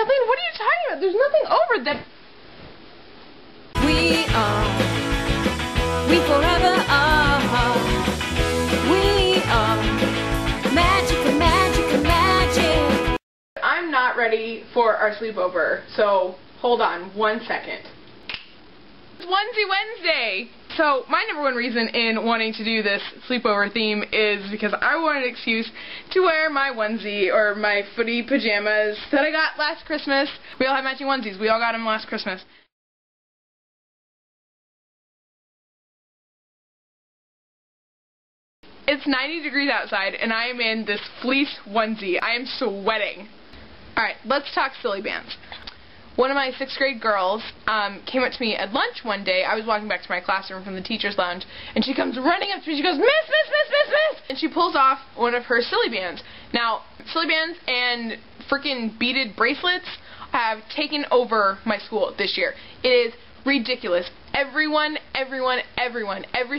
Kathleen, what are you talking about? There's nothing over that. We forever are. We are magic, magic, magic. I'm not ready for our sleepover, so hold on 1 second. It's Onesie Wednesday! So, my number one reason in wanting to do this sleepover theme is because I wanted an excuse to wear my onesie or my footy pajamas that I got last Christmas. We all have matching onesies. We all got them last Christmas. It's 90 degrees outside, and I am in this fleece onesie. I am sweating. Alright, let's talk Silly Bandz. One of my 6th grade girls came up to me at lunch one day. I was walking back to my classroom from the teacher's lounge, and she comes running up to me. She goes, Miss, Miss, Miss, Miss, Miss! And she pulls off one of her Silly Bandz. Now, Silly Bandz and freaking beaded bracelets have taken over my school this year. It is ridiculous. Everyone, every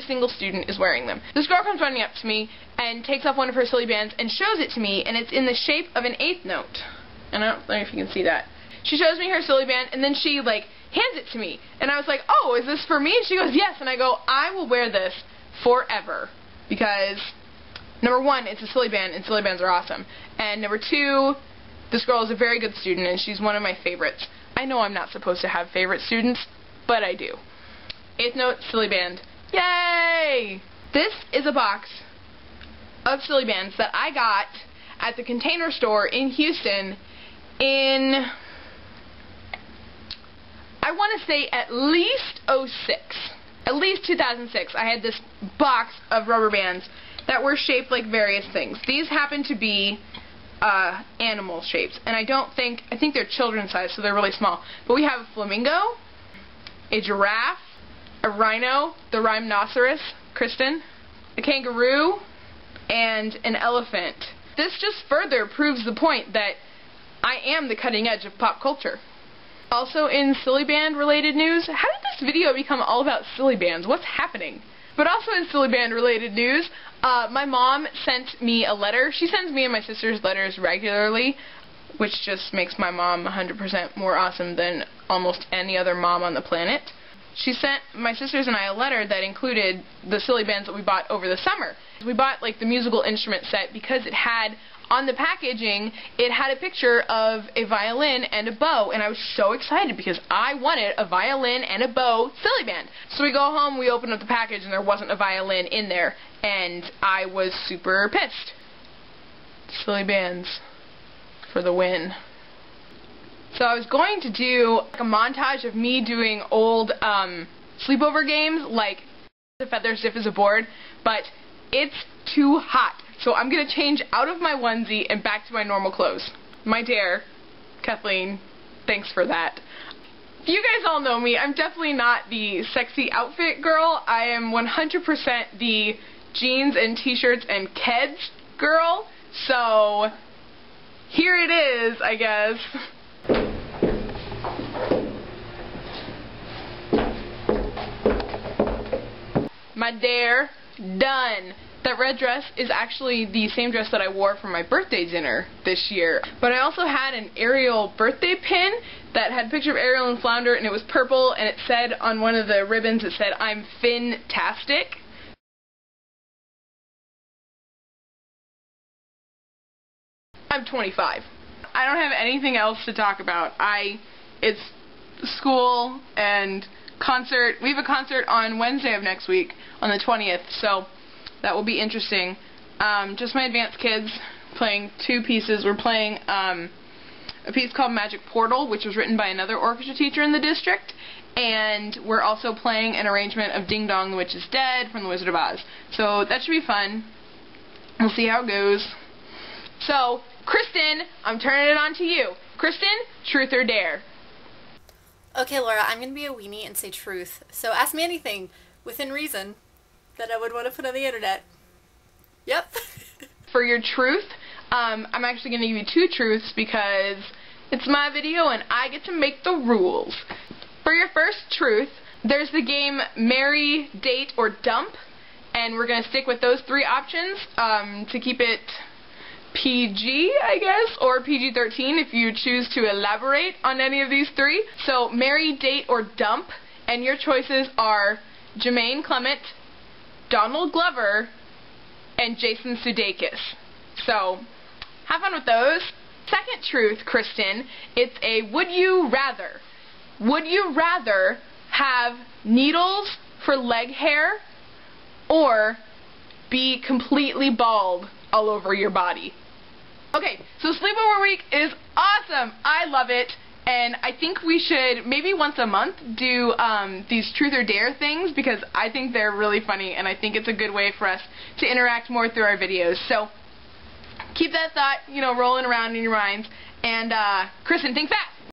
single student is wearing them. This girl comes running up to me and takes off one of her Silly Bandz and shows it to me, and it's in the shape of an 1/8 note. And I don't know if you can see that. She shows me her Silly Bandz, and then she, like, hands it to me. And I was like, oh, is this for me? And she goes, yes. And I go, I will wear this forever. Because, number one, it's a Silly Bandz, and Silly Bandz are awesome. And number two, this girl is a very good student, and she's one of my favorites. I know I'm not supposed to have favorite students, but I do. 1/8 note Silly Bandz. Yay! This is a box of Silly Bandz that I got at the Container Store in Houston in, I want to say, at least 06. At least 2006. I had this box of rubber bands that were shaped like various things. These happen to be animal shapes, and I think they're children's size, so they're really small. But we have a flamingo, a giraffe, a rhino, the rhinoceros, KRISTIN, a kangaroo, and an elephant. This just further proves the point that I am the cutting edge of pop culture. Also in Silly Bandz related news, how did this video become all about Silly Bandz? What's happening? But also in Silly Bandz related news, my mom sent me a letter. She sends me and my sister's letters regularly, which just makes my mom 100% more awesome than almost any other mom on the planet. She sent my sisters and I a letter that included the Silly Bandz that we bought over the summer. We bought like the musical instrument set because it had, on the packaging, it had a picture of a violin and a bow, and I was so excited because I wanted a violin and a bow Silly Bandz. So we go home, we open up the package, and there wasn't a violin in there, and I was super pissed. Silly Bandz for the win. So I was going to do like a montage of me doing old sleepover games like The Feather Stiff as a Board, but it's too hot. So I'm going to change out of my onesie and back to my normal clothes. My dear Kathleen, thanks for that. You guys all know me. I'm definitely not the sexy outfit girl. I am 100% the jeans and t-shirts and Keds girl. So here it is, I guess. My dear, done. That red dress is actually the same dress that I wore for my birthday dinner this year. But I also had an Ariel birthday pin that had a picture of Ariel and Flounder, and it was purple, and it said on one of the ribbons, it said, I'm Fin-tastic. I'm 25. I don't have anything else to talk about. It's school and concert. We have a concert on Wednesday of next week, on the 20th, so that will be interesting. Just my advanced kids playing 2 pieces. We're playing a piece called Magic Portal, which was written by another orchestra teacher in the district, and we're also playing an arrangement of Ding Dong, the Witch is Dead from The Wizard of Oz. So that should be fun. We'll see how it goes. So, KRISTIN, I'm turning it on to you. KRISTIN, truth or dare? Okay, Laura, I'm going to be a weenie and say truth. So ask me anything, within reason, that I would want to put on the internet. Yep. For your truth, I'm actually going to give you 2 truths because it's my video and I get to make the rules. For your first truth, there's the game Marry, Date, or Dump, and we're going to stick with those 3 options to keep it PG, I guess, or PG-13 if you choose to elaborate on any of these three. So marry, date, or dump, and your choices are Jermaine Clement, Donald Glover, and Jason Sudeikis. So have fun with those. Second truth, KRISTIN, it's a would you rather. Would you rather have needles for leg hair or be completely bald all over your body? Okay, so Sleepover Week is awesome. I love it. And I think we should maybe once a month do these truth or dare things because I think they're really funny and I think it's a good way for us to interact more through our videos. So keep that thought, rolling around in your minds. And KRISTIN, think fast.